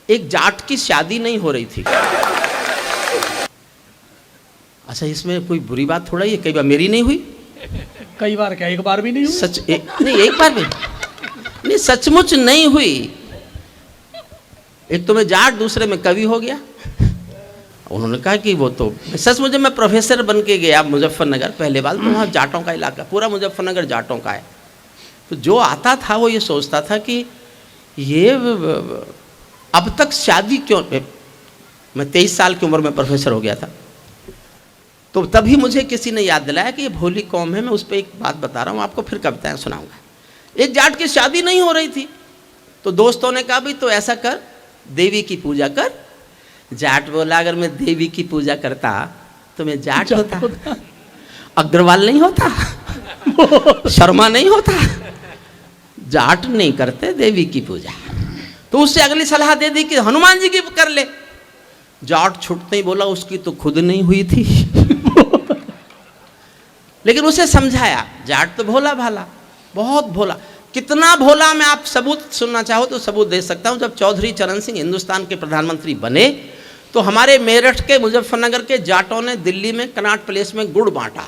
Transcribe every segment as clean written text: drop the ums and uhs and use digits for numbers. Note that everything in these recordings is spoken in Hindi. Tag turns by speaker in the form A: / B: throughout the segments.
A: एक जाट की शादी नहीं हो रही थी। अच्छा, इसमें कोई बुरी बात थोड़ा ही है, कई बार मेरी नहीं हुई।
B: कई बार क्या, एक बार भी नहीं हुई?
A: सच नहीं, एक बार भी नहीं, सचमुच नहीं हुई। एक तो मैं जाट, दूसरे में कवि हो गया। उन्होंने कहा कि वो तो सचमुच, मैं प्रोफेसर बन के गया मुजफ्फरनगर, पहले बार तो वहाँ जाटों का इलाका, पूरा मुजफ्फरनगर जाटों का है। तो जो आता था वो ये सोचता था कि ये अब तक शादी क्यों। मैं 23 साल की उम्र में प्रोफेसर हो गया था, तो तभी मुझे किसी ने याद दिलाया कि ये भोली कौम है। मैं उस पर एक बात बता रहा हूँ आपको, फिर कविताएं सुनाऊंगा। एक जाट की शादी नहीं हो रही थी, तो दोस्तों ने कहा भाई तो ऐसा कर, देवी की पूजा कर। जाट बोला अगर मैं देवी की पूजा करता तो मैं जाट होता, अग्रवाल नहीं होता, शर्मा नहीं होता। जाट नहीं करते देवी की पूजा। तो उससे अगली सलाह दे दी कि हनुमान जी की कर ले। जाट छुटते ही बोला उसकी तो खुद नहीं हुई थी। लेकिन उसे समझाया, जाट तो भोला भाला, बहुत भोला। कितना भोला, मैं आप सबूत सुनना चाहो तो सबूत दे सकता हूं। जब चौधरी चरण सिंह हिंदुस्तान के प्रधानमंत्री बने तो हमारे मेरठ के, मुजफ्फरनगर के जाटों ने दिल्ली में कनॉट प्लेस में गुड़ बांटा।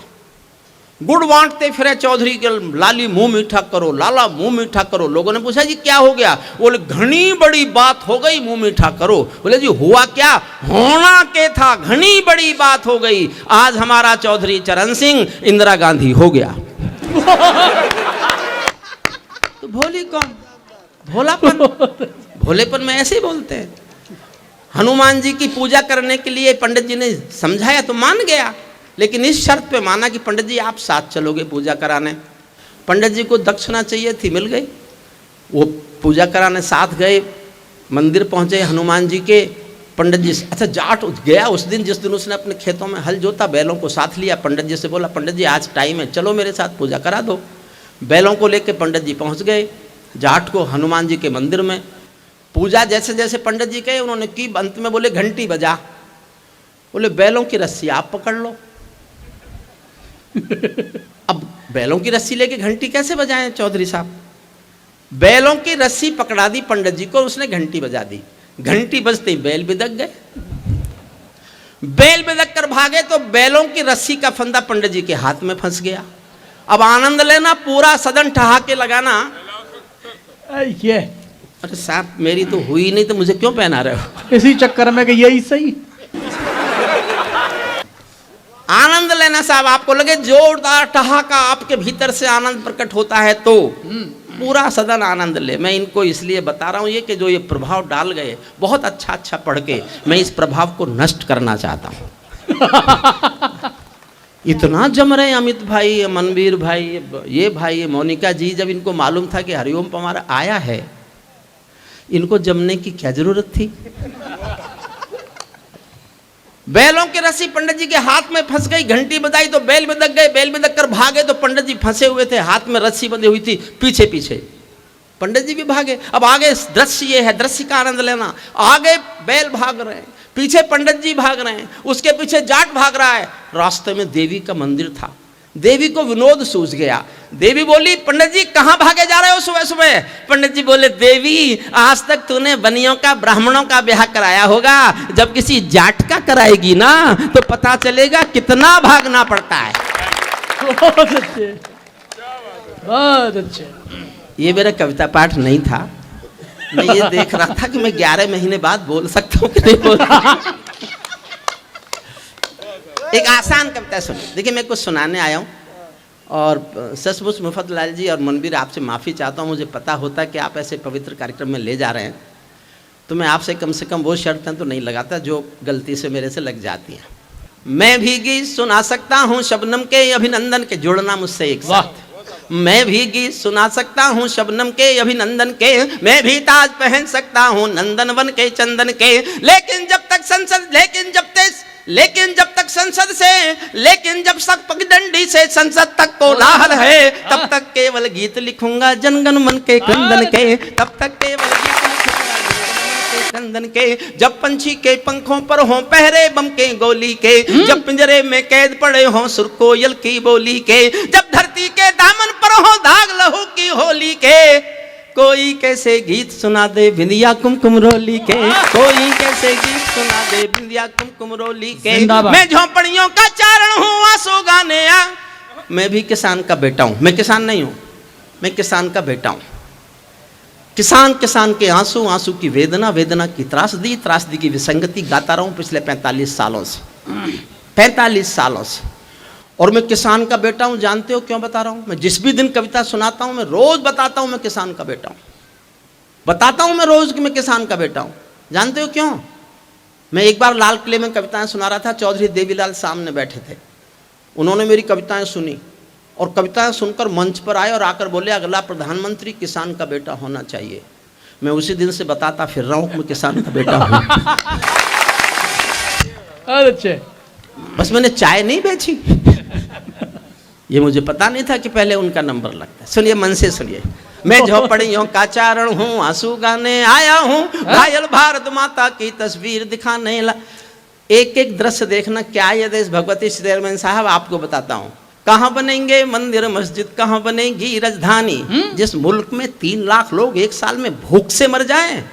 A: गुड़ बांटते फिरे चौधरी के, लाली मुंह मीठा करो, लाला मुंह मीठा करो। लोगों ने पूछा जी क्या हो गया? बोले घनी बड़ी बात हो गई, मुंह मीठा करो। बोले जी हुआ क्या? होना के था, घनी बड़ी बात हो गई, आज हमारा चौधरी चरण सिंह इंदिरा गांधी हो गया। तो भोली कौन, भोलापन, भोलेपन में ऐसे ही बोलते हैं। हनुमान जी की पूजा करने के लिए पंडित जी ने समझाया तो मान गया, लेकिन इस शर्त पे माना कि पंडित जी आप साथ चलोगे पूजा कराने। पंडित जी को दक्षिणा चाहिए थी, मिल गई। वो पूजा कराने साथ गए, मंदिर पहुंचे हनुमान जी के। पंडित जी, अच्छा जाट गया उस दिन, जिस दिन उसने अपने खेतों में हल जोता, बैलों को साथ लिया। पंडित जी से बोला पंडित जी आज टाइम है, चलो मेरे साथ पूजा करा दो। बैलों को लेके पंडित जी पहुंच गए जाट को हनुमान जी के मंदिर में। पूजा जैसे जैसे पंडित जी कहे उन्होंने की, अंत में बोले घंटी बजा। बोले बैलों की रस्सी आप पकड़ लो। अब बैलों की रस्सी लेके घंटी कैसे बजाएं चौधरी साहब? बैलों की रस्सी पकड़ा दी पंडित जी को, उसने घंटी बजा दी। घंटी बजते ही बैल बिदक गए। बैल बिदक कर भागे तो बैलों की रस्सी का फंदा पंडित जी के हाथ में फंस गया। अब आनंद लेना, पूरा सदन ठहाके लगाना।
B: ये
A: अरे साहब मेरी तो हुई नहीं तो मुझे क्यों पहना रहे हो?
B: इसी चक्कर में कि यही सही।
A: आनंद लेना साहब, आपको लगे जोरदार ठहाका आपके भीतर से आनंद प्रकट होता है तो पूरा सदन आनंद ले। मैं इनको इसलिए बता रहा हूं ये कि जो ये प्रभाव डाल गए बहुत अच्छा अच्छा पढ़ के, मैं इस प्रभाव को नष्ट करना चाहता हूं। इतना जम रहे अमित भाई, मनवीर भाई, ये भाई, मोनिका जी, जब इनको मालूम था कि हरिओम पवार आया है, इनको जमने की क्या जरूरत थी? बैलों की रस्सी पंडित जी के हाथ में फंस गई, घंटी बजाई तो बैल बिदक गए। बैल बिदक कर भागे तो पंडित जी फंसे हुए थे, हाथ में रस्सी बंधी हुई थी, पीछे पीछे पंडित जी भी भागे। अब आगे दृश्य ये है, दृश्य का आनंद लेना। आगे बैल भाग रहे हैं, पीछे पंडित जी भाग रहे हैं, उसके पीछे जाट भाग रहा है। रास्ते में देवी का मंदिर था। देवी को विनोद सूझ गया। देवी बोली पंडित जी कहाँ भागे जा रहे हो सुबह सुबह? पंडित जी बोले देवी आज तक तूने बनियों का, ब्राह्मणों का ब्याह कराया होगा, जब किसी जाट का कराएगी ना तो पता चलेगा कितना भागना पड़ता है।
B: बहुत अच्छे, बहुत अच्छे।
A: ये मेरा कविता पाठ नहीं था, मैं ये देख रहा था कि मैं 11 महीने बाद बोल सकता हूँ कि नहीं बोल। एक आसान कविता सुनिए। देखिए मैं कुछ सुनाने आया हूँ और सचमुच मुफद्दलाल जी और मनवीर आपसे माफ़ी चाहता हूँ। मुझे पता होता कि आप ऐसे पवित्र कार्यक्रम में ले जा रहे हैं तो मैं आपसे कम से कम वो शर्तें तो नहीं लगाता जो गलती से मेरे से लग जाती हैं। मैं भी गीत सुना सकता हूँ शबनम के अभिनंदन के, जुड़ना मुझसे एक साथ। मैं भी गीत सुना सकता हूँ शबनम के अभिनंदन के, मैं भी ताज पहन सकता हूँ नंदनवन के चंदन के, लेकिन जब तक पगडंडी से संसद तक कोलाहल है, तब तक केवल गीत लिखूंगा जनगण मन के क्रंदन के, तब तक केवल गीत लिखूंगा क्रंदन के। जब पंछी के पंखों पर हों पहरे बम के गोली के, जब पिंजरे में कैद पड़े हों सुर कोयल की बोली के, जब धरती के दामन पर हो दाग लहू की होली के, कोई कैसे गीत सुना दे बिंदिया कुमकुम रोली के, कोई कैसे गीत सुना दे बिंदिया कुमकुम रोली के। मैं झोंपड़ियों का चारण हूँ आंसू गाने आ। मैं भी किसान का बेटा हूँ, मैं किसान नहीं हूँ, मैं किसान का बेटा हूँ। किसान किसान के आंसू, आंसू की वेदना, वेदना की त्रासदी, त्रासदी की विसंगति गाता रहा हूँ पिछले 45 सालों से, 45 सालों से। और मैं किसान का बेटा हूँ, जानते हो क्यों बता रहा हूँ? मैं जिस भी दिन कविता सुनाता हूँ मैं रोज बताता हूँ मैं किसान का बेटा हूँ, बताता हूँ मैं रोज कि मैं किसान का बेटा हूँ। जानते हो क्यों? मैं एक बार लाल किले में कविताएं सुना रहा था, चौधरी देवीलाल सामने बैठे थे, उन्होंने मेरी कविताएं सुनी और कविताएं सुनकर मंच पर आए और आकर बोले अगला प्रधानमंत्री किसान का बेटा होना चाहिए। मैं उसी दिन से बताता फिर रहा हूँ कि मैं किसान का बेटा हूँ।
B: अच्छे,
A: बस मैंने चाय नहीं बेची, ये मुझे पता नहीं था कि पहले उनका नंबर लगता है। सुनिए मन से सुनिए। मैं झोपड़ियों का चारण हूँ आंसू गाने आया हूँ, घायल भारत माता की तस्वीर दिखाने ला। एक एक दृश्य देखना, क्या ये देश। भगवती चेयरमैन साहब आपको बताता हूँ, कहाँ बनेंगे मंदिर मस्जिद, कहाँ बनेगी राजधानी। जिस मुल्क में 3 लाख लोग एक साल में भूख से मर जाएं,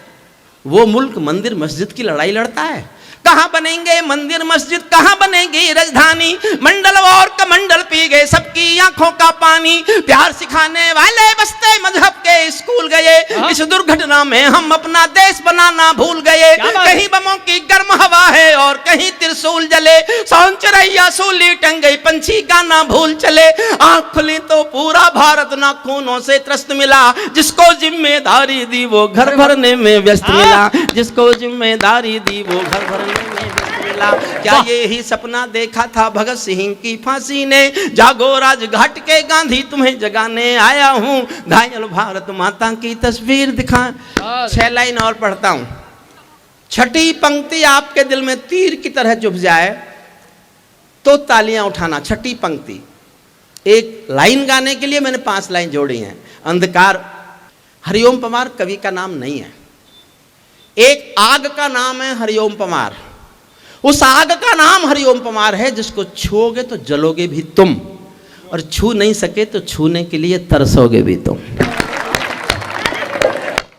A: वो मुल्क मंदिर मस्जिद की लड़ाई लड़ता है। कहाँ बनेंगे मंदिर मस्जिद, कहाँ बनेगी राजधानी। मंडल और कमंडल पी गए सबकी आंखों का पानी। प्यार सिखाने वाले बस्ते मजहब के स्कूल गए, इस दुर्घटना में हम अपना देश बनाना भूल गए। कहीं बमों की गर्म हवा है और कहीं त्रिशूल जले, सौंचरैया सूली टंग गई पंछी गाना भूल चले। आंख खुली तो पूरा भारत नाखूनों से त्रस्त मिला, जिसको जिम्मेदारी दी वो घर भरने में व्यस्त मिला, जिसको जिम्मेदारी दी वो घर भरने में व्यस्त मिला। क्या ये ही सपना देखा था भगत सिंह की फांसी ने, जागो राजघाट के गांधी तुम्हें जगाने आया हूँ, घायल भारत माता की तस्वीर दिखा। 6 लाइन और पढ़ता हूँ। छठी पंक्ति आपके दिल में तीर की तरह चुभ जाए तो तालियां उठाना। छठी पंक्ति, एक लाइन गाने के लिए मैंने 5 लाइन जोड़ी हैं। अंधकार, हरिओम पमार कवि का नाम नहीं है, एक आग का नाम है हरिओम पमार। उस आग का नाम हरिओम पमार है जिसको छूओगे तो जलोगे भी तुम, और छू नहीं सके तो छूने के लिए तरसोगे भी तुम।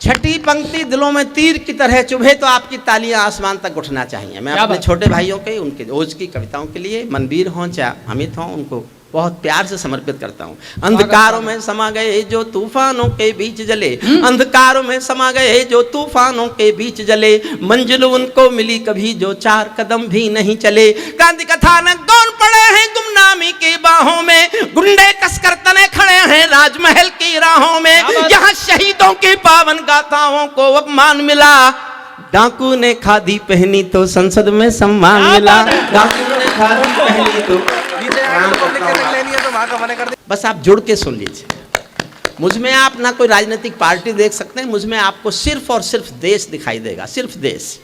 A: छठी पंक्ति दिलों में तीर की तरह चुभे तो आपकी तालियां आसमान तक उठना चाहिए। मैं अपने छोटे भाइयों के, उनके ओज की कविताओं के लिए, मनवीर हों चाहे अमित हों, उनको बहुत प्यार से समर्पित करता हूँ। अंधकारों में समा गए जो तूफानों के बीच जले, अंधकारों में समा गए जो तूफानों के बीच जले, मंजिल उनको मिली कभी जो 4 कदम भी नहीं चले। क्रांति कथानक कौन पड़े हैं गुमनामी की बाहों में, गुंडे तस्कर तने खड़े हैं राजमहल की राहों में। यहाँ शहीदों की पावन गाथाओं को अपमान मिला, डाकू ने खादी पहनी तो संसद में सम्मान मिला, डाकू ने खादी पहनी तो। बस आप जुड़ के सुन लीजिए। मुझ में आप ना कोई राजनीतिक पार्टी देख सकते हैं, मुझ में आपको सिर्फ और सिर्फ देश दिखाई देगा, सिर्फ देश।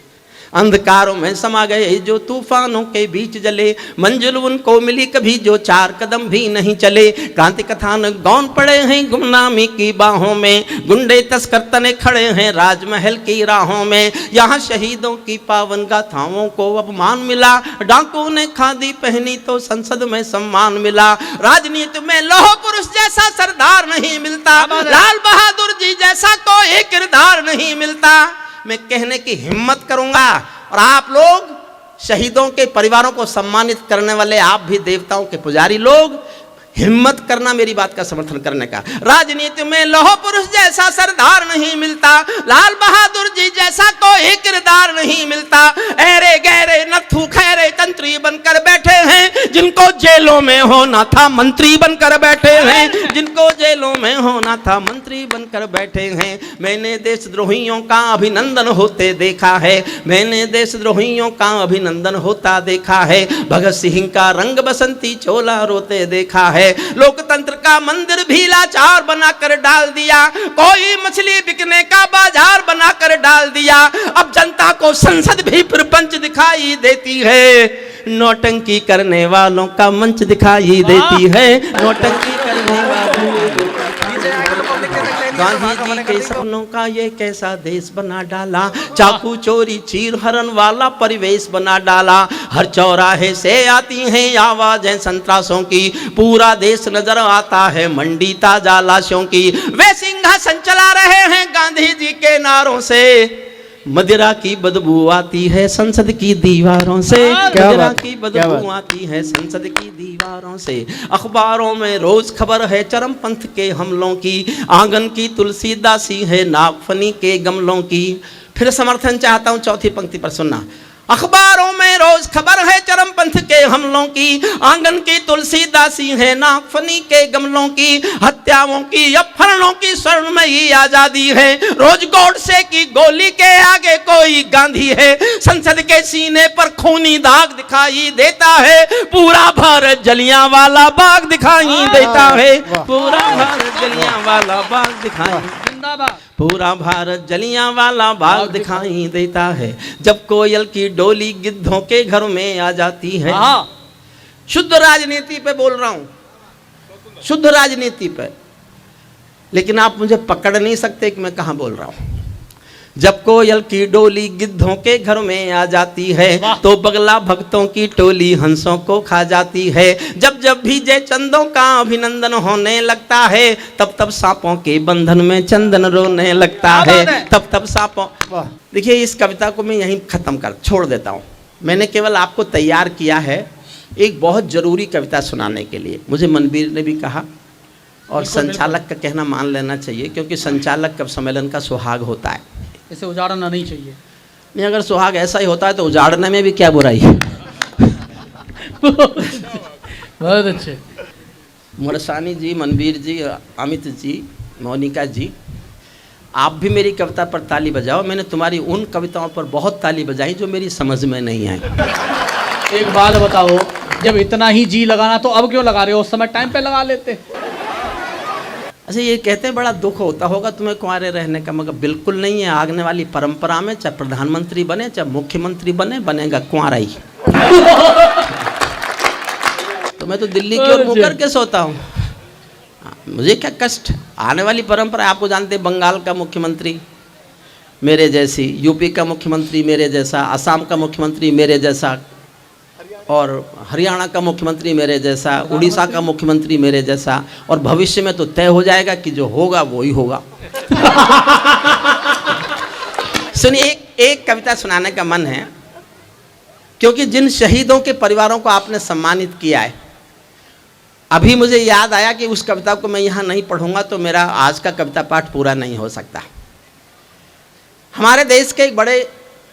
A: अंधकारों में समा गए जो तूफानों के बीच जले, मंजिल उनको मिली कभी जो 4 कदम भी नहीं चले। क्रांति कथानक गौन पड़े हैं गुमनामी की बाहों में, गुंडे तस्कर तने खड़े हैं राजमहल की राहों में। यहाँ शहीदों की पावन गाथाओं को अपमान मिला, डाकू ने खादी पहनी तो संसद में सम्मान मिला। राजनीति में लौह पुरुष जैसा सरदार नहीं मिलता, लाल बहादुर जी जैसा कोई किरदार नहीं मिलता। मैं कहने की हिम्मत करूंगा और आप लोग शहीदों के परिवारों को सम्मानित करने वाले, आप भी देवताओं के पुजारी लोग, हिम्मत करना मेरी बात का समर्थन करने का। राजनीति में लौह पुरुष जैसा सरदार नहीं मिलता, लाल बहादुर जी जैसा कोई किरदार नहीं मिलता। ऐरे गहरे नथु खैरे तंत्री बनकर बैठे हैं, जिनको जेलों में होना था मंत्री बनकर बैठे हैं, जिनको जेलों में होना था मंत्री बनकर बैठे हैं। मैंने देशद्रोहियों का अभिनंदन होते देखा है, मैंने देशद्रोहियों का अभिनंदन होता देखा है। भगत सिंह का रंग बसंती चोला रोते देखा है। लोकतंत्र का मंदिर भी लाचार बनाकर डाल दिया, कोई मछली बिकने का बाजार बनाकर डाल दिया। अब जनता को संसद भी प्रपंच दिखाई देती है, नौटंकी करने वालों का मंच दिखाई देती है, नौटंकी करने वालों गांधी जी के सपनों का ये कैसा देश बना डाला, चाकू चोरी चीर हरण वाला परिवेश बना डाला। हर चौराहे से आती हैं आवाजें संतरासों की, पूरा देश नजर आता है मंडी ताजा लाशों की। वे सिंहासन चला रहे हैं गांधी जी के नारों से, मदिरा की बदबू आती है संसद की दीवारों से। मदिरा की बदबू आती है संसद की दीवारों से। अखबारों में रोज खबर है चरमपंथ के हमलों की, आंगन की तुलसी दासी है नागफनी के गमलों की। फिर समर्थन चाहता हूं चौथी पंक्ति पर सुनना। अखबारों में रोज खबर है चरमपंथ के हमलों की, आंगन की तुलसी दासी है नागफनी के गमलों की। हत्याओं की अपहरणों की स्वर्णमयी आजादी है, रोज गोडसे की गोली के आगे कोई गांधी है। संसद के सीने पर खूनी दाग दिखाई देता है, पूरा भारत जलियांवाला बाग दिखाई देता है। पूरा भारत जलियांवाला बाग दिखाई, पूरा भारत जलियांवाला बाग दिखाई देता है। जब कोयल की डोली गिद्धों के घर में आ जाती है। शुद्ध राजनीति पे बोल रहा हूं, शुद्ध राजनीति पे, लेकिन आप मुझे पकड़ नहीं सकते कि मैं कहां बोल रहा हूं। जब कोयल की डोली गिद्धों के घर में आ जाती है, तो बगला भक्तों की टोली हंसों को खा जाती है। जब जब भी जय चंदों का अभिनंदन होने लगता है, तब तब सांपों के बंधन में चंदन रोने लगता है। तब तब सांपों। देखिए, इस कविता को मैं यहीं खत्म कर छोड़ देता हूँ। मैंने केवल आपको तैयार किया है एक बहुत जरूरी कविता सुनाने के लिए। मुझे मनवीर ने भी कहा, और संचालक का कहना मान लेना चाहिए, क्योंकि संचालक कब सम्मेलन का सुहाग होता है,
B: इसे उजाड़ना नहीं चाहिए।
A: नहीं, अगर सुहाग ऐसा ही होता है तो उजाड़ने में भी क्या बुराई है।
B: बहुत अच्छे।
A: मुरसानी जी, मनवीर जी, अमित जी, मोनिका जी, आप भी मेरी कविता पर ताली बजाओ। मैंने तुम्हारी उन कविताओं पर बहुत ताली बजाई जो मेरी समझ में नहीं आई।
B: एक बात बताओ, जब इतना ही जी लगाना तो अब क्यों लगा रहे हो, उस समय टाइम पे लगा लेते।
A: अच्छा, ये कहते हैं बड़ा दुख होता होगा तुम्हें कुंवारे रहने का, मगर बिल्कुल नहीं है। आगने वाली परंपरा में चाहे प्रधानमंत्री बने चाहे मुख्यमंत्री बने, बनेगा कुंवारा ही। तो मैं तो दिल्ली की ओर मुँह करके सोता हूँ, मुझे क्या कष्ट। आने वाली परंपरा आपको जानते हैं, बंगाल का मुख्यमंत्री मेरे जैसी, यूपी का मुख्यमंत्री मेरे जैसा, असम का मुख्यमंत्री मेरे जैसा, और हरियाणा का मुख्यमंत्री मेरे जैसा, उड़ीसा का मुख्यमंत्री मेरे जैसा, और भविष्य में तो तय हो जाएगा कि जो होगा वो ही होगा। सुनिए, एक कविता सुनाने का मन है, क्योंकि जिन शहीदों के परिवारों को आपने सम्मानित किया है, अभी मुझे याद आया कि उस कविता को मैं यहाँ नहीं पढ़ूंगा तो मेरा आज का कविता पाठ पूरा नहीं हो सकता। हमारे देश के एक बड़े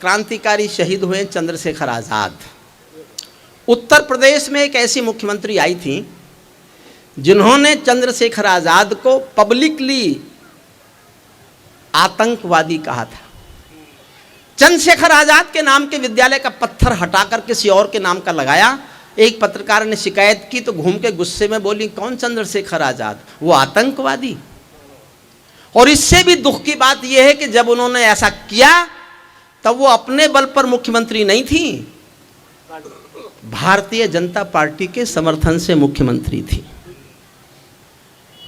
A: क्रांतिकारी शहीद हुए चंद्रशेखर आज़ाद। उत्तर प्रदेश में एक ऐसी मुख्यमंत्री आई थी जिन्होंने चंद्रशेखर आज़ाद को पब्लिकली आतंकवादी कहा था। चंद्रशेखर आज़ाद के नाम के विद्यालय का पत्थर हटाकर किसी और के नाम का लगाया। एक पत्रकार ने शिकायत की तो घूम के गुस्से में बोली, कौन चंद्रशेखर आज़ाद, वो आतंकवादी। और इससे भी दुख की बात यह है कि जब उन्होंने ऐसा किया तब वो अपने बल पर मुख्यमंत्री नहीं थी, भारतीय जनता पार्टी के समर्थन से मुख्यमंत्री थी।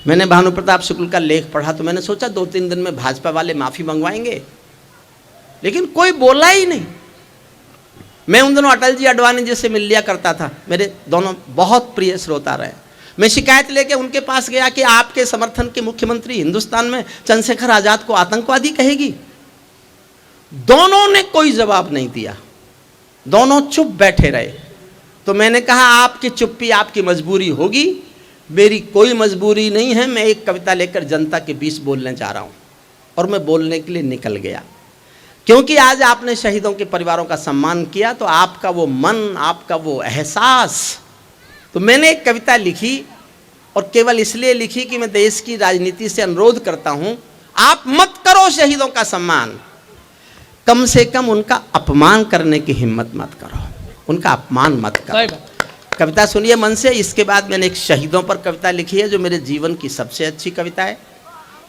A: मैंने भानु प्रताप शुक्ल का लेख पढ़ा तो मैंने सोचा 2-3 दिन में भाजपा वाले माफी मंगवाएंगे, लेकिन कोई बोला ही नहीं। मैं उन दिनों अटल जी अडवाणी जी से मिल लिया करता था, मेरे दोनों बहुत प्रिय श्रोता रहे। मैं शिकायत लेके उनके पास गया कि आपके समर्थन के मुख्यमंत्री हिंदुस्तान में चंद्रशेखर आज़ाद को आतंकवादी कहेगी। दोनों ने कोई जवाब नहीं दिया, दोनों चुप बैठे रहे। तो मैंने कहा, आपकी चुप्पी आपकी मजबूरी होगी, मेरी कोई मजबूरी नहीं है। मैं एक कविता लेकर जनता के बीच बोलने जा रहा हूँ। और मैं बोलने के लिए निकल गया, क्योंकि आज आपने शहीदों के परिवारों का सम्मान किया तो आपका वो मन, आपका वो एहसास। तो मैंने एक कविता लिखी, और केवल इसलिए लिखी कि मैं देश की राजनीति से अनुरोध करता हूँ, आप मत करो शहीदों का सम्मान, कम से कम उनका अपमान करने की हिम्मत मत करो, उनका अपमान मत करो। कविता सुनिए मन से। इसके बाद मैंने एक शहीदों पर कविता लिखी है जो मेरे जीवन की सबसे अच्छी कविता है।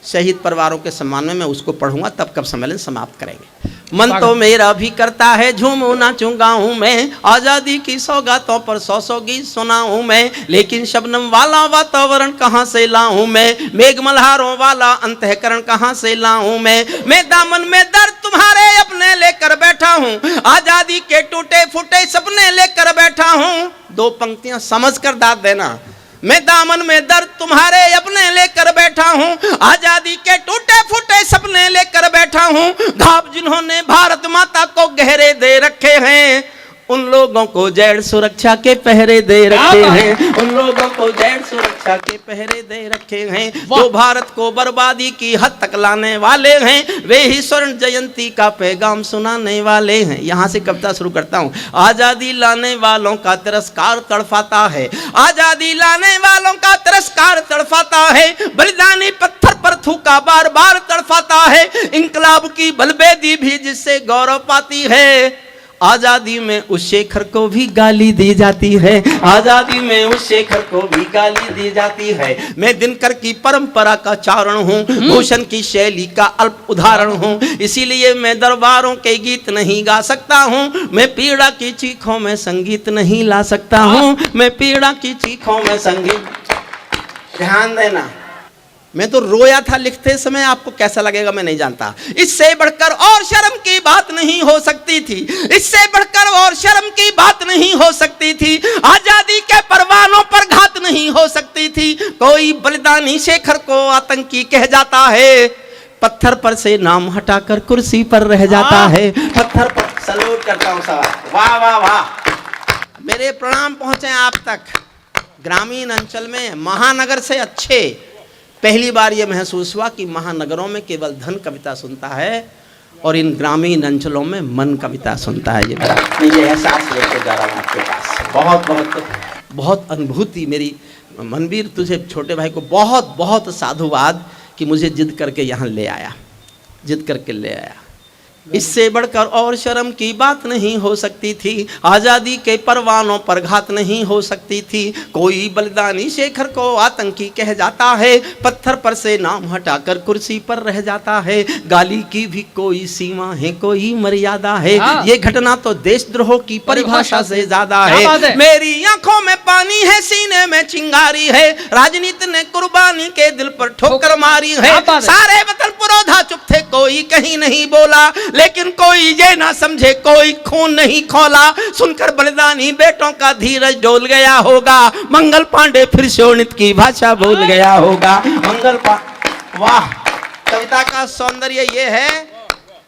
A: शहीद परिवारों के सम्मान में मैं उसको पढ़ूंगा, तब कब सम्मेलन समाप्त करेंगे। मन तो मेरा भी करता है झूमू नाचूं गाऊं मैं, आजादी की सौगातों पर सौ सौ गीत सुनाऊं मैं, लेकिन शबनम वाला वातावरण कहां से लाऊं मैं, मेघ मल्हारों वाला अंतःकरण कहां से लाऊं मैं दामन में दर्द तुम्हारे अपने लेकर बैठा हूं, आजादी के टूटे फूटे सपने लेकर बैठा हूं। दो पंक्तियां समझ कर दाद देना। मैं दामन में दर्द तुम्हारे अपने लेकर बैठा हूँ, आजादी के टूटे फूटे सपने लेकर बैठा हूँ। घाव जिन्होंने भारत माता को गहरे दे रखे हैं, उन लोगों को जैड़ सुरक्षा के पहरे दे रखे हैं, उन लोगों को जैड़ सुरक्षा के पहरे दे रखे हैं। जो भारत को बर्बादी की हद तक लाने वाले हैं, वे ही स्वर्ण जयंती का पैगाम सुनाने वाले हैं। यहाँ से कविता शुरू करता हूँ। आजादी लाने वालों का तिरस्कार तड़फाता है, आजादी लाने वालों का तिरस्कार तड़फाता है, बलिदानी पत्थर पर थूका बार बार तड़फाता है, इंकलाब की बलबेदी भी जिससे गौरव पाती है। आजादी में उस शेखर को भी गाली दी जाती है, आजादी में उस शेखर को भी गाली दी जाती है। मैं दिनकर की परंपरा का चारण हूँ, भूषण की शैली का अल्प उदाहरण हूँ, इसीलिए मैं दरबारों के गीत नहीं गा सकता हूँ। मैं पीड़ा की चीखों में संगीत नहीं ला सकता हूँ, मैं पीड़ा की चीखों में संगीत। ध्यान देना, मैं तो रोया था लिखते समय, आपको कैसा लगेगा मैं नहीं जानता। इससे बढ़कर और शर्म की बात नहीं हो सकती थी, इससे बढ़कर और शर्म की बात नहीं हो सकती थी, आजादी के परवानों पर घात नहीं हो सकती थी। कोई बलिदानी शेखर को आतंकी कह जाता है, पत्थर पर से नाम हटाकर कुर्सी पर रह जाता है। पत्थर पर सलूट करता हूँ सवाल, वाह वाह वाह। मेरे प्रणाम पहुंचे आप तक। ग्रामीण अंचल में महानगर से अच्छे पहली बार ये महसूस हुआ कि महानगरों में केवल धन कविता सुनता है और इन ग्रामीण अंचलों में मन कविता सुनता है। ये एहसास लेके जा रहा हूँ आपके पास। बहुत बहुत बहुत अनुभूति मेरी। मनवीर, तुझे छोटे भाई को बहुत बहुत साधुवाद कि मुझे जिद करके यहाँ ले आया, जिद करके ले आया। इससे बढ़कर और शर्म की बात नहीं हो सकती थी, आजादी के परवानों पर घात नहीं हो सकती थी। कोई बलिदानी शेखर को आतंकी कह जाता है, पत्थर पर से नाम हटाकर कुर्सी पर रह जाता है। गाली की भी कोई सीमा है, कोई मर्यादा है, ये घटना तो देशद्रोह की परिभाषा से ज्यादा है। मेरी आंखों में पानी है, सीने में चिंगारी है, राजनीति ने कुर्बानी के दिल पर ठोकर मारी है। सारे वतन पुरोधा चुप थे, कोई कहीं नहीं बोला, लेकिन कोई ये ना समझे कोई खून नहीं खौला। सुनकर बलिदानी बेटों का धीरज डोल गया होगा, मंगल पांडे फिर शोणित की भाषा बोल गया होगा। मंगल पांडे, वाह। कविता का सौंदर्य ये है,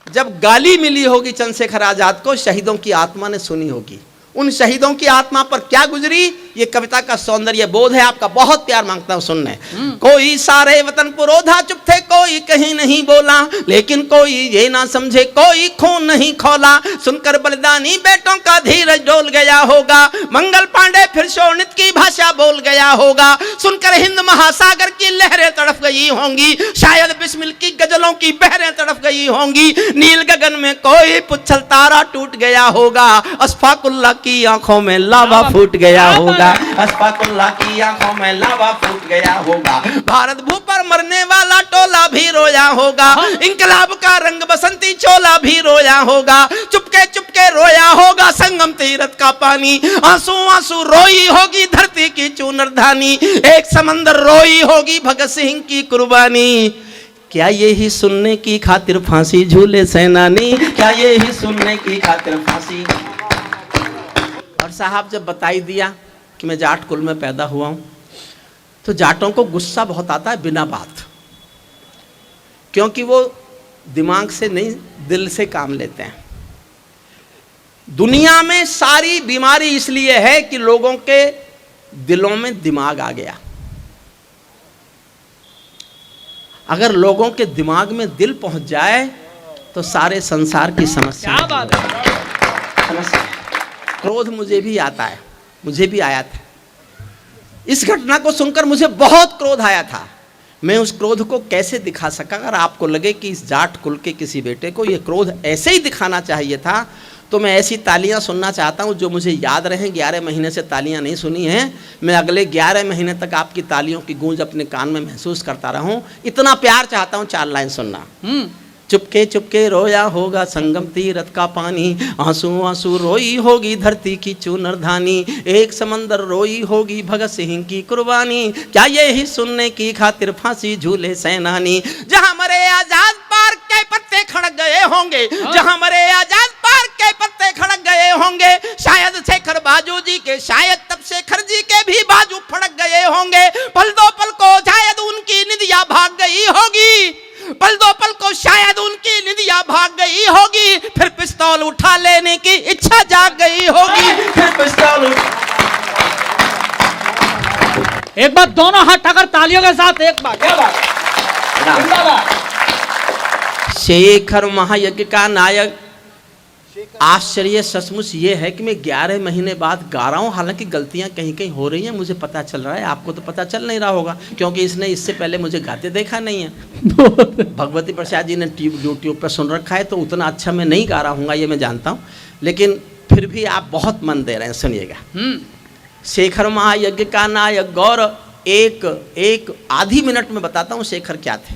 A: जब गाली मिली होगी चंद्रशेखर आजाद को, शहीदों की आत्मा ने सुनी होगी। उन शहीदों की आत्मा पर क्या गुजरी, ये कविता का सौंदर्य बोध है। आपका बहुत प्यार मांगता हूं सुनने। कोई सारे वतन पुरोधा चुप थे, कोई कहीं नहीं बोला, लेकिन कोई ये ना समझे कोई खून नहीं खौला। सुनकर बलिदानी बेटों का धीरज डोल गया होगा, मंगल पांडे फिर शोणित की भाषा बोल गया होगा। सुनकर हिंद महासागर की लहरें तड़प गई होंगी, शायद बिस्मिल की गजलों की बहरें तड़प गई होंगी। नील गगन में कोई पुच्छल तारा टूट गया होगा, अशफाकुल्लाह की आंखों में लावा फूट गया होगा, अशफाकुल्लाह की आंखों में लावा फूट गया होगा। भारत भू पर मरने वाला टोला भी रोया होगा, इंकलाब का रंग बसंती चोला भी रोया होगा। चुपके चुपके रोया होगा संगम तीरथ का पानी, आंसू आंसू रोई होगी धरती की चूनरधानी। एक समंदर रोई होगी भगत सिंह की कुर्बानी। क्या ये ही सुनने की खातिर फांसी झूले सेनानी, क्या ये ही सुनने की खातिर फांसी। और साहब जब बताई दिया कि मैं जाट कुल में पैदा हुआ हूं, तो जाटों को गुस्सा बहुत आता है बिना बात, क्योंकि वो दिमाग से नहीं दिल से काम लेते हैं। दुनिया में सारी बीमारी इसलिए है कि लोगों के दिलों में दिमाग आ गया। अगर लोगों के दिमाग में दिल पहुंच जाए तो सारे संसार की समस्या।
B: क्या बात है।
A: समस्या। क्रोध मुझे भी आता है, मुझे भी आया था। इस घटना को सुनकर मुझे बहुत क्रोध आया था। मैं उस क्रोध को कैसे दिखा सका। अगर आपको लगे कि इस जाट कुल के किसी बेटे को ये क्रोध ऐसे ही दिखाना चाहिए था, तो मैं ऐसी तालियां सुनना चाहता हूं जो मुझे याद रहें। 11 महीने से तालियां नहीं सुनी हैं, मैं अगले 11 महीने तक आपकी तालियों की गूंज अपने कान में महसूस करता रहूं। इतना प्यार चाहता हूं, 4 लाइन सुनना। चुपके चुपके रोया होगा संगम तीरथ का पानी, आंसू आंसू रोई होगी धरती की चूनरधानी, एक समंदर रोई होगी भगत सिंह की कुर्बानी, क्या ये ही सुनने की खातिर फांसी झूले सैनानी। जहां मरे आजाद पार्क के पत्ते खड़क गए होंगे, जहां मरे आजाद पार्क के पत्ते खड़क गए होंगे, शायद शेखर बाजू जी के, शायद तब शेखर जी के भी बाजू फड़क गए होंगे। पल दो पल को शायद उनकी निदिया भाग गई होगी, पल दो पल को शायद उनकी निदिया भाग गई होगी, फिर पिस्तौल उठा लेने की इच्छा जाग गई होगी, फिर पिस्तौल
B: एक बार दोनों हाथ उठाकर तालियों के साथ एक बार, क्या बात, जिंदाबाद।
A: शेखर महायज्ञ का नायक। आश्चर्य सचमुच ये है कि मैं 11 महीने बाद गा रहा हूँ, हालांकि गलतियाँ कहीं कहीं हो रही हैं, मुझे पता चल रहा है, आपको तो पता चल नहीं रहा होगा क्योंकि इसने इससे पहले मुझे गाते देखा नहीं है। भगवती प्रसाद जी ने यूट्यूब पर सुन रखा है, तो उतना अच्छा मैं नहीं गा रहा हूँगा ये मैं जानता हूँ, लेकिन फिर भी आप बहुत मन दे रहे हैं, सुनिएगा। शेखर महायज्ञ का नायक गौरव। एक आधी मिनट में बताता हूँ शेखर क्या थे,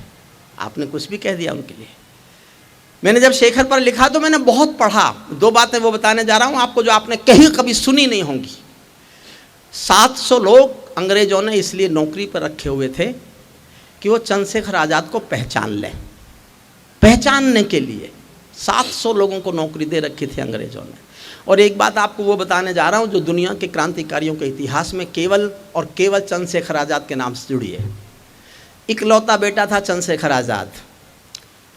A: आपने कुछ भी कह दिया उनके लिए। मैंने जब शेखर पर लिखा तो मैंने बहुत पढ़ा, 2 बातें वो बताने जा रहा हूँ आपको जो आपने कहीं कभी सुनी नहीं होंगी। 700 लोग अंग्रेजों ने इसलिए नौकरी पर रखे हुए थे कि वो चंद्रशेखर आज़ाद को पहचान लें। पहचानने के लिए 700 लोगों को नौकरी दे रखी थी अंग्रेजों ने। और एक बात आपको वो बताने जा रहा हूँ जो दुनिया के क्रांतिकारियों के इतिहास में केवल और केवल चंद्रशेखर आज़ाद के नाम से जुड़ी है। इकलौता बेटा था चंद्रशेखर आज़ाद।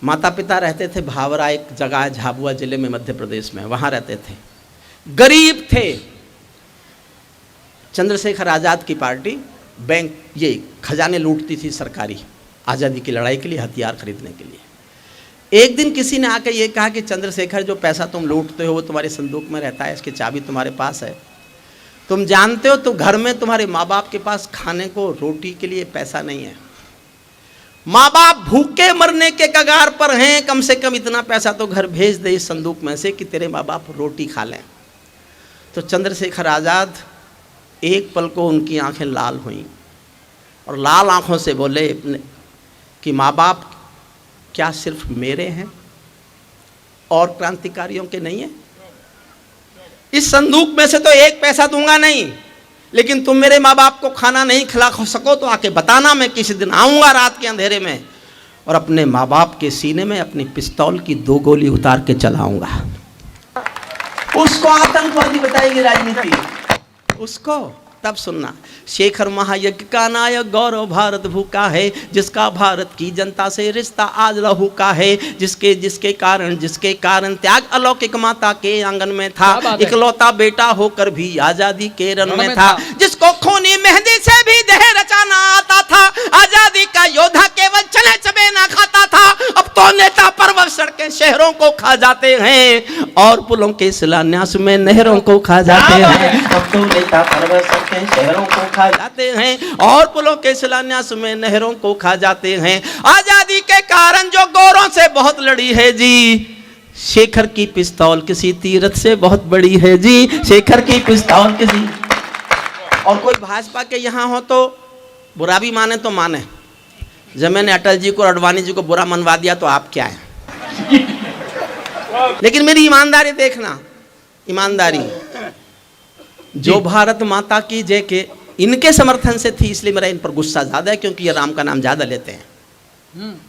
A: माता पिता रहते थे भावरा, एक जगह है झाबुआ जिले में मध्य प्रदेश में, वहाँ रहते थे। गरीब थे। चंद्रशेखर आज़ाद की पार्टी बैंक ये खजाने लूटती थी सरकारी, आज़ादी की लड़ाई के लिए हथियार खरीदने के लिए। एक दिन किसी ने आकर ये कहा कि चंद्रशेखर जो पैसा तुम लूटते हो वो तुम्हारे संदूक में रहता है, इसकी चाबी तुम्हारे पास है, तुम जानते हो तो घर में तुम्हारे माँ बाप के पास खाने को रोटी के लिए पैसा नहीं है, माँ बाप भूखे मरने के कगार पर हैं, कम से कम इतना पैसा तो घर भेज दे इस संदूक में से कि तेरे माँ बाप रोटी खा लें। तो चंद्रशेखर आज़ाद एक पल को उनकी आंखें लाल हुईं और लाल आंखों से बोले कि माँ बाप क्या सिर्फ मेरे हैं और क्रांतिकारियों के नहीं है? इस संदूक में से तो एक पैसा दूंगा नहीं, लेकिन तुम मेरे माँ बाप को खाना नहीं खिला सको तो आके बताना, मैं किसी दिन आऊँगा रात के अंधेरे में और अपने माँ बाप के सीने में अपनी पिस्तौल की 2 गोली उतार के चलाऊंगा। उसको आतंकवादी बताएगी राजनीति, उसको तब सुनना। शेखर महायज्ञ का नायक गौरव भारत भूखा है, जिसका भारत की जनता से रिश्ता आज लहू का है, जिसके कारण त्याग अलौकिक माता के आंगन में था, इकलौता बेटा होकर भी आजादी के रण में था, जिसको खूनी मेहंदी से भी देह रचाना आता था, आजादी का योद्धा केवल चने चबेना खाता था। अब तो नेता पर्वत सड़कें शहरों को खा जाते हैं और पुलों के शिलान्यास में नहरों को खा जाते हैं। अब तो नेता पर्वत सड़कें शहरों को खा जाते हैं और पुलों के शिलान्यास में नहरों को खा जाते हैं। आजादी के कारण जो गोरों से बहुत लड़ी है जी, शेखर की पिस्तौल किसी तीरथ से बहुत बड़ी है जी, शेखर की पिस्तौल किसी। और कोई भाजपा के यहाँ हो तो बुरा भी माने तो माने, जब मैंने अटल जी को और अडवाणी जी को बुरा मनवा दिया तो आप क्या है। लेकिन मेरी ईमानदारी देखना, ईमानदारी जो भारत माता की जय के इनके समर्थन से थी, इसलिए मेरा इन पर गुस्सा ज़्यादा है क्योंकि ये राम का नाम ज़्यादा लेते हैं।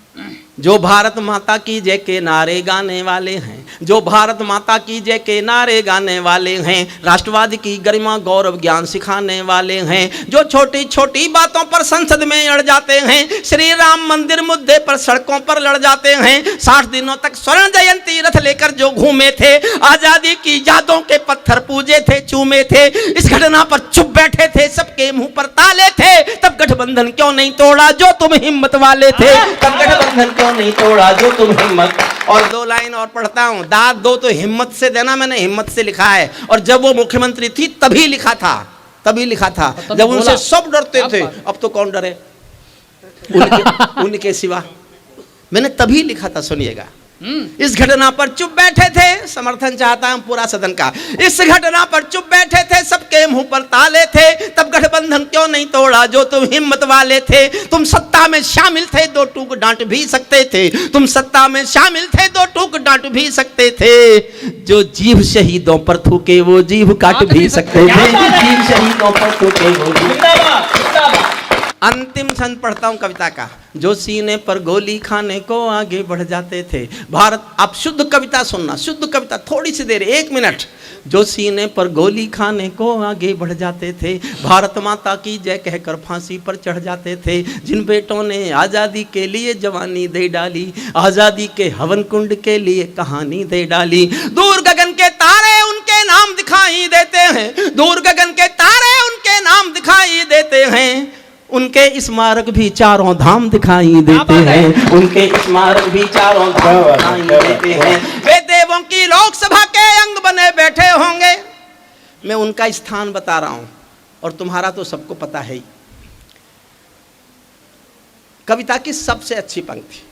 A: जो भारत माता की जय के नारे गाने वाले हैं, जो भारत माता की जय के नारे गाने वाले हैं, राष्ट्रवाद की गरिमा गौरव ज्ञान सिखाने वाले हैं, जो छोटी छोटी बातों पर संसद में अड़ जाते हैं, श्री राम मंदिर मुद्दे पर सड़कों पर लड़ जाते हैं, 60 दिनों तक स्वर्ण जयंती रथ लेकर जो घूमे थे, आजादी की यादों के पत्थर पूजे थे, चूमे थे, इस घटना पर चुप बैठे थे, सबके मुंह पर ताले थे, तब गठबंधन क्यों नहीं तोड़ा जो तुम हिम्मत वाले थे, तब गठबंधन क्यों नहीं तोड़ा जो तुम हिम्मत। और 2 लाइन और पढ़ता हूं, दाद दो तो हिम्मत से देना, मैंने हिम्मत से लिखा है और जब वो मुख्यमंत्री थी तभी लिखा था, तभी लिखा था, जब उनसे सब डरते थे, अब तो कौन डरे उनके सिवा, मैंने तभी लिखा था। सुनिएगा, इस घटना पर चुप बैठे थे, समर्थन चाहता हूं पूरा सदन का। इस घटना पर चुप बैठे थे, सबके मुंह पर ताले थे, तब गठबंधन क्यों नहीं तोड़ा जो तुम हिम्मत वाले थे। तुम सत्ता में शामिल थे, दो टूक डांट भी सकते थे। तुम सत्ता में शामिल थे, दो टूक डांट भी सकते थे। जो जीभ शहीदों पर थूके वो जीभ काट भी सकते थे। जीभ शहीदों पर थूके वो जीभ। अंतिम छंद पढ़ता हूं कविता का। जो सीने पर गोली खाने को आगे बढ़ जाते थे भारत। आप शुद्ध कविता सुनना, शुद्ध कविता, थोड़ी सी देर, 1 मिनट। जो सीने पर गोली खाने को आगे बढ़ जाते थे, भारत माता की जय कहकर फांसी पर चढ़ जाते थे। जिन बेटों ने आज़ादी के लिए जवानी दे डाली, आज़ादी के हवन कुंड के लिए कहानी दे डाली। दूर गगन के तारे उनके नाम दिखाई देते हैं, दूर गगन के तारे उनके नाम दिखाई देते हैं। उनके स्मारक भी चारों धाम दिखाई देते हैं, उनके स्मारक भी चारों धाम दिखाई देते हैं। वे देवों की लोकसभा के अंग बने बैठे होंगे। मैं उनका स्थान बता रहा हूं और तुम्हारा तो सबको पता है ही। कविता की सबसे अच्छी पंक्ति,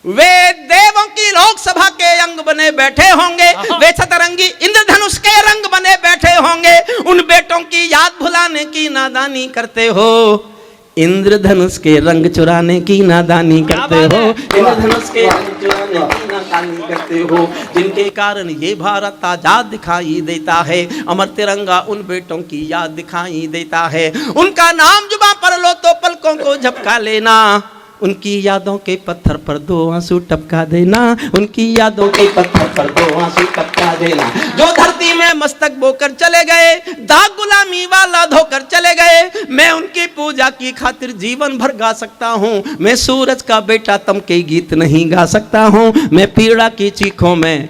A: वे देवों की लोकसभा के अंग बने बैठे होंगे, वे सतरंगी इंद्रधनुष के रंग बने बैठे होंगे। उन बेटों की याद भुलाने की नादानी करते हो, इंद्रधनुष के रंग चुराने की नादानी करते हो। इंद्रधनुष के रंग चुराने की नादानी करते हो। जिनके कारण ये भारत आजाद दिखाई देता है, अमर तिरंगा उन बेटों की याद दिखाई देता है। उनका नाम जुबां पर लो तो पलकों को झपका लेना, उनकी यादों के पत्थर पर 2 आंसू टपका देना, उनकी यादों के पत्थर पर 2 आंसू टपका देना। जो धरती में मस्तक बोकर चले गए, दाग गुलामी वाला धोकर चले गए, मैं उनकी पूजा की खातिर जीवन भर गा सकता हूँ। मैं सूरज का बेटा तम के गीत नहीं गा सकता हूँ, मैं पीड़ा की चीखों में